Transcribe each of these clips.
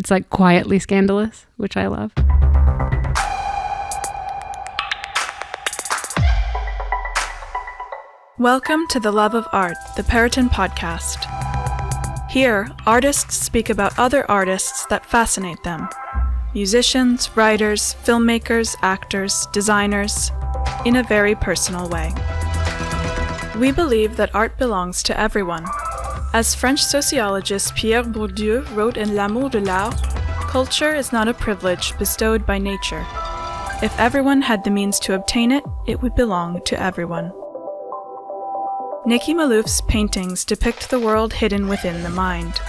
It's like quietly scandalous, which I love. Welcome to The Love of Art, the Perrotin podcast. Here, artists speak about other artists that fascinate them. Musicians, writers, filmmakers, actors, designers, in a very personal way. We believe that art belongs to everyone. As French sociologist Pierre Bourdieu wrote in L'amour de l'art, culture is not a privilege bestowed by nature. If everyone had the means to obtain it, it would belong to everyone. Nikki Maloof's paintings depict the world hidden within the mind.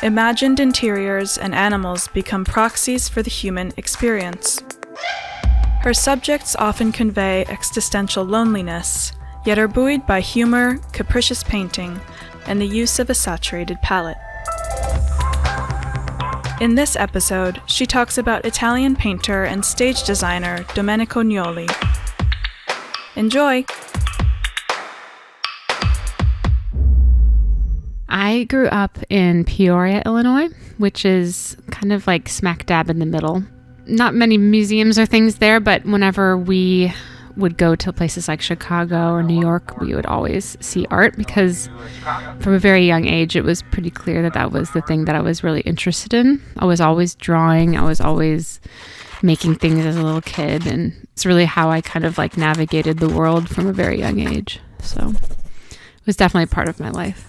Imagined interiors and animals become proxies for the human experience. Her subjects often convey existential loneliness, yet are buoyed by humor, capricious painting, and the use of a saturated palette. In this episode, she talks about Italian painter and stage designer Domenico Gnoli. Enjoy! I grew up in Peoria, Illinois, which is kind of like smack dab in the middle. Not many museums or things there, but whenever we would go to places like Chicago or New York, we would always see art because from a very young age, it was pretty clear that that was the thing that I was really interested in. I was always drawing. I was always making things as a little kid. And it's really how I kind of like navigated the world from a very young age. So it was definitely part of my life.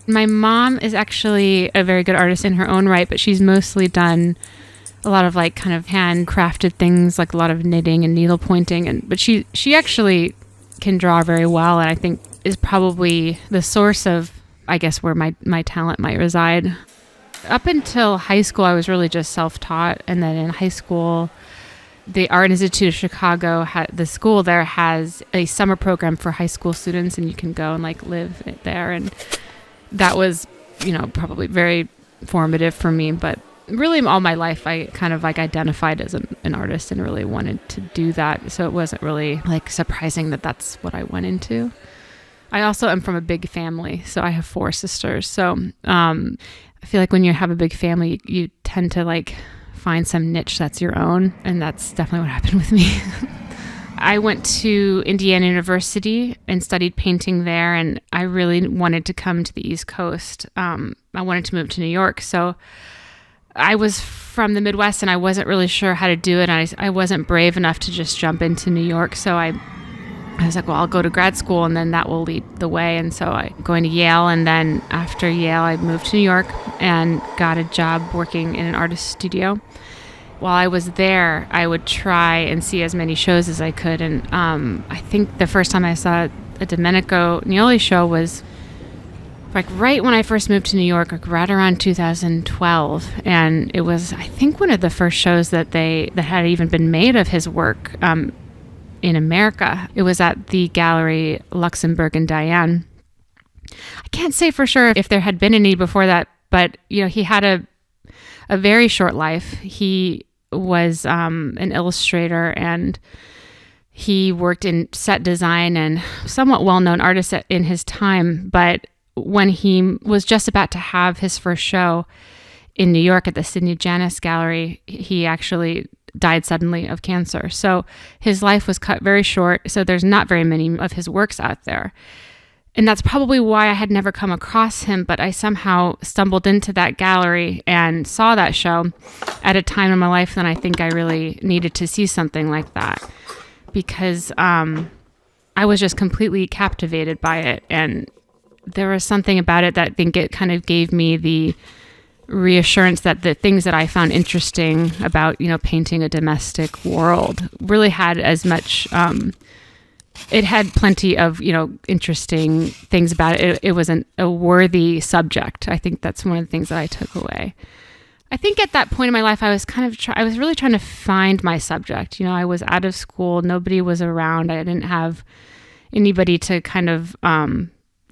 My mom is actually a very good artist in her own right, but she's mostly done a lot of like kind of handcrafted things, like a lot of knitting and needle pointing. But she actually can draw very well, and I think is probably the source of, I guess, where my talent might reside. Up until high school, I was really just self-taught, and then in high school, the Art Institute of Chicago, the school there has a summer program for high school students, and you can go and like live there. And that was, probably very formative for me. But really all my life, I kind of like identified as an artist and really wanted to do that. So it wasn't really like surprising that that's what I went into. I also am from a big family. So I have 4 sisters. So I feel like when you have a big family, you tend to like find some niche that's your own. And that's definitely what happened with me. I went to Indiana University and studied painting there, and I really wanted to come to the East Coast. I wanted to move to New York, so I was from the Midwest, and I wasn't really sure how to do it. I wasn't brave enough to just jump into New York, so I was like, well, I'll go to grad school, and then that will lead the way. And so I'm going to Yale, and then after Yale, I moved to New York and got a job working in an artist studio. While I was there, I would try and see as many shows as I could. And I think the first time I saw a Domenico Gnoli show was like right when I first moved to New York, like right around 2012. And it was, I think, one of the first shows that had even been made of his work in America. It was at the Gallery Luxembourg in Diane. I can't say for sure if there had been any before that, but he had a very short life. He was an illustrator, and he worked in set design and somewhat well-known artist in his time. But when he was just about to have his first show in New York at the Sidney Janis Gallery, he actually died suddenly of cancer. So his life was cut very short. So there's not very many of his works out there. And that's probably why I had never come across him, but I somehow stumbled into that gallery and saw that show at a time in my life when I think I really needed to see something like that, because I was just completely captivated by it. And there was something about it that I think it kind of gave me the reassurance that the things that I found interesting about, painting a domestic world really had as much... it had plenty of, interesting things about it. It was a worthy subject. I think that's one of the things that I took away. I think at that point in my life, I was I was really trying to find my subject. I was out of school. Nobody was around. I didn't have anybody to kind of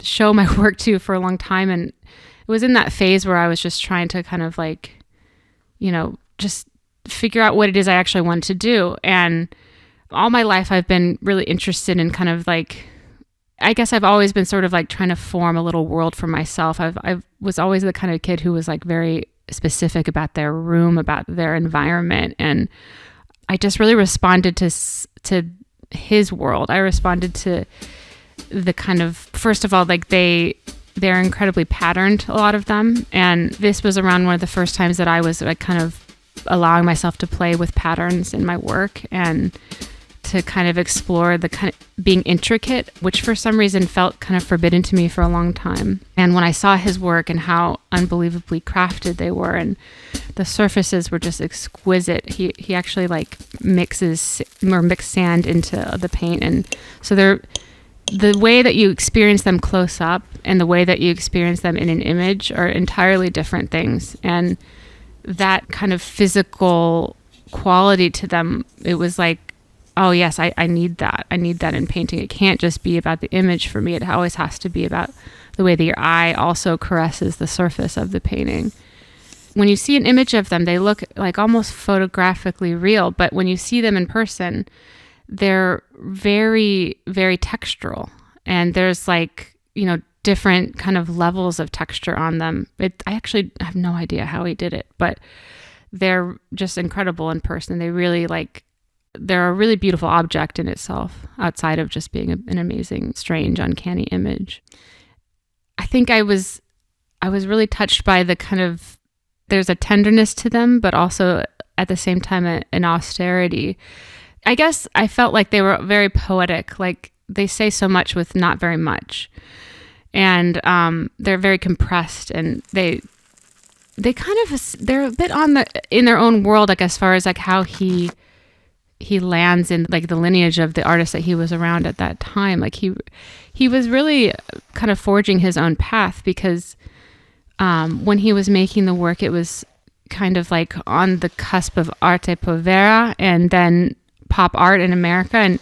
show my work to for a long time. And it was in that phase where I was just trying to kind of like, just figure out what it is I actually wanted to do. And all my life, I've been really interested in kind of like, I guess I've always been sort of like trying to form a little world for myself. I was always the kind of kid who was like very specific about their room, about their environment. And I just really responded to his world. I responded to the kind of, first of all, like they're incredibly patterned, a lot of them. And this was around one of the first times that I was like kind of allowing myself to play with patterns in my work and to kind of explore the kind of being intricate, which for some reason felt kind of forbidden to me for a long time. And when I saw his work and how unbelievably crafted they were, and the surfaces were just exquisite, he actually like mixes sand into the paint. And so the way that you experience them close up and the way that you experience them in an image are entirely different things. And that kind of physical quality to them, it was like, oh yes, I need that. I need that in painting. It can't just be about the image for me. It always has to be about the way that your eye also caresses the surface of the painting. When you see an image of them, they look like almost photographically real, but when you see them in person, they're very, very textural. And there's like, different kind of levels of texture on them. I actually have no idea how he did it, but they're just incredible in person. They're a really beautiful object in itself, outside of just being an amazing, strange, uncanny image. I think I was really touched by the kind of, there's a tenderness to them, but also at the same time an austerity. I guess I felt like they were very poetic, like they say so much with not very much. And they're very compressed, and they're a bit in their own world, like as far as like how he lands in like the lineage of the artists that he was around at that time. Like he was really kind of forging his own path, because when he was making the work, it was kind of like on the cusp of arte povera and then pop art in America. And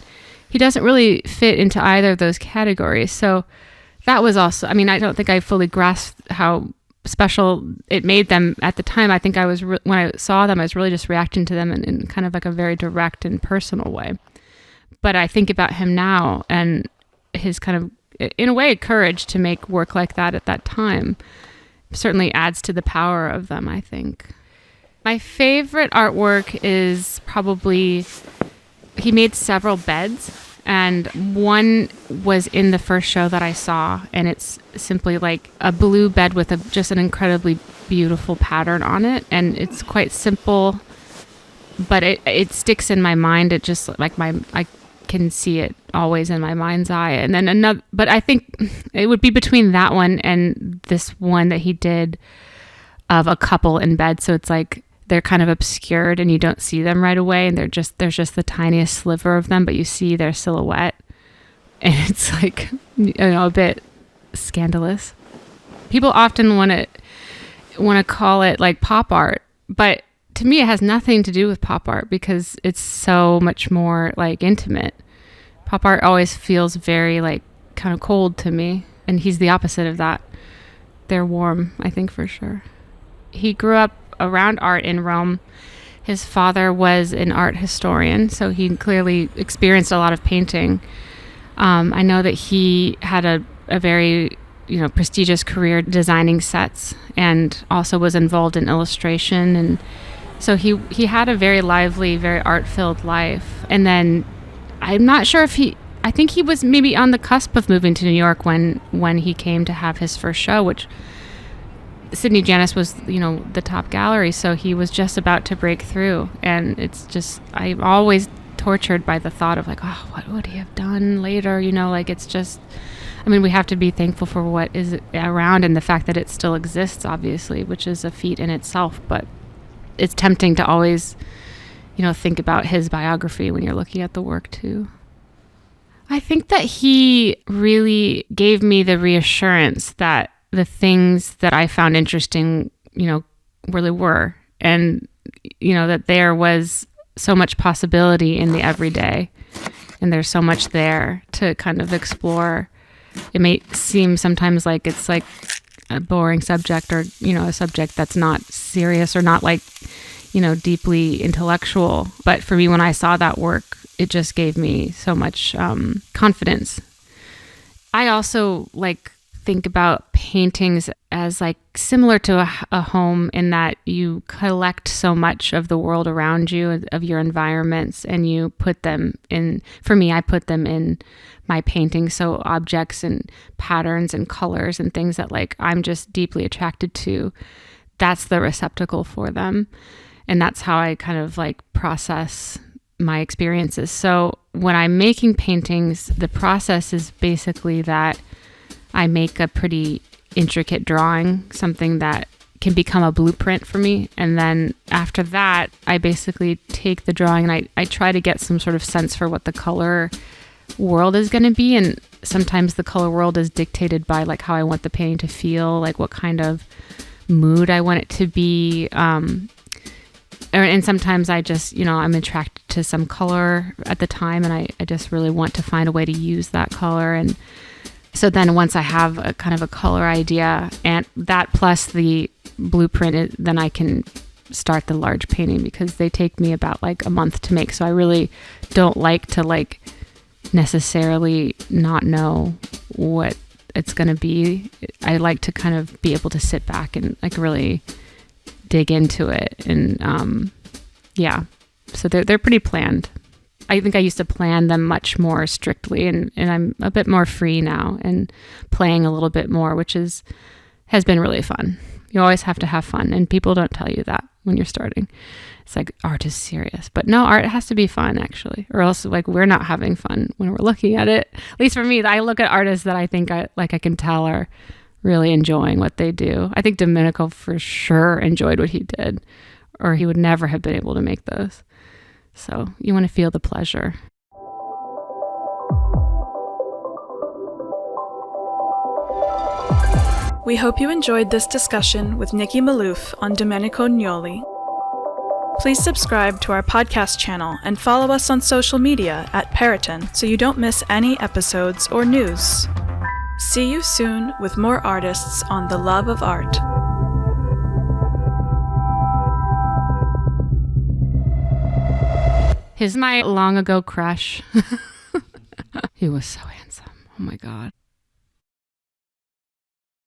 he doesn't really fit into either of those categories. So that was also, I don't think I fully grasped how special it made them at the time. I think I was, when I saw them, I was really just reacting to them in kind of like a very direct and personal way. But I think about him now and his kind of, in a way, courage to make work like that at that time certainly adds to the power of them, I think. My favorite artwork is probably, he made several beds, and one was in the first show that I saw, and it's simply like a blue bed with just an incredibly beautiful pattern on it, and it's quite simple, but it sticks in my mind. It just like I can see it always in my mind's eye. And then another, but I think it would be between that one and this one that he did of a couple in bed. So it's like they're kind of obscured and you don't see them right away, and there's just the tiniest sliver of them, but you see their silhouette, and it's like a bit scandalous. People often want to call it like pop art, but to me it has nothing to do with pop art, because it's so much more like intimate. Pop art always feels very like kind of cold to me, and he's the opposite of that. They're warm, I think, for sure. He grew up around art in Rome. His father was an art historian, so he clearly experienced a lot of painting. I know that he had a very prestigious career designing sets, and also was involved in illustration, and so he had a very lively, very art-filled life. And then I'm not sure if I think he was maybe on the cusp of moving to New York when he came to have his first show, which Sidney Janis was, the top gallery, so he was just about to break through. And it's just, I'm always tortured by the thought of like, oh, what would he have done later? It's just, we have to be thankful for what is around and the fact that it still exists, obviously, which is a feat in itself. But it's tempting to always, think about his biography when you're looking at the work too. I think that he really gave me the reassurance that the things that I found interesting, really were. And, that there was so much possibility in the everyday, and there's so much there to kind of explore. It may seem sometimes like it's like a boring subject, or, a subject that's not serious or not like, deeply intellectual. But for me, when I saw that work, it just gave me so much confidence. I also think about paintings as like similar to a home in that you collect so much of the world around you, of your environments, and you put them in, for me, I put them in my paintings. So objects and patterns and colors and things that like I'm just deeply attracted to, that's the receptacle for them. And that's how I kind of like process my experiences. So when I'm making paintings, the process is basically that I make a pretty intricate drawing, something that can become a blueprint for me. And then after that, I basically take the drawing and I try to get some sort of sense for what the color world is going to be. And sometimes the color world is dictated by like how I want the painting to feel, like what kind of mood I want it to be. And sometimes I just, I'm attracted to some color at the time and I just really want to find a way to use that color. And so then once I have a kind of a color idea and that plus the blueprint, then I can start the large painting, because they take me about like a month to make. So I really don't like to like necessarily not know what it's going to be. I like to kind of be able to sit back and like really dig into it. And so they're pretty planned. I think I used to plan them much more strictly, and I'm a bit more free now and playing a little bit more, which has been really fun. You always have to have fun, and people don't tell you that when you're starting. It's like art is serious, but no, art has to be fun actually, or else like we're not having fun when we're looking at it. At least for me, I look at artists that I think I can tell are really enjoying what they do. I think Domenico for sure enjoyed what he did, or he would never have been able to make those. So you want to feel the pleasure. We hope you enjoyed this discussion with Nikki Maloof on Domenico Gnoli. Please subscribe to our podcast channel and follow us on social media at Perrotin so you don't miss any episodes or news. See you soon with more artists on the love of art. He's my long ago crush. He was so handsome. Oh my God.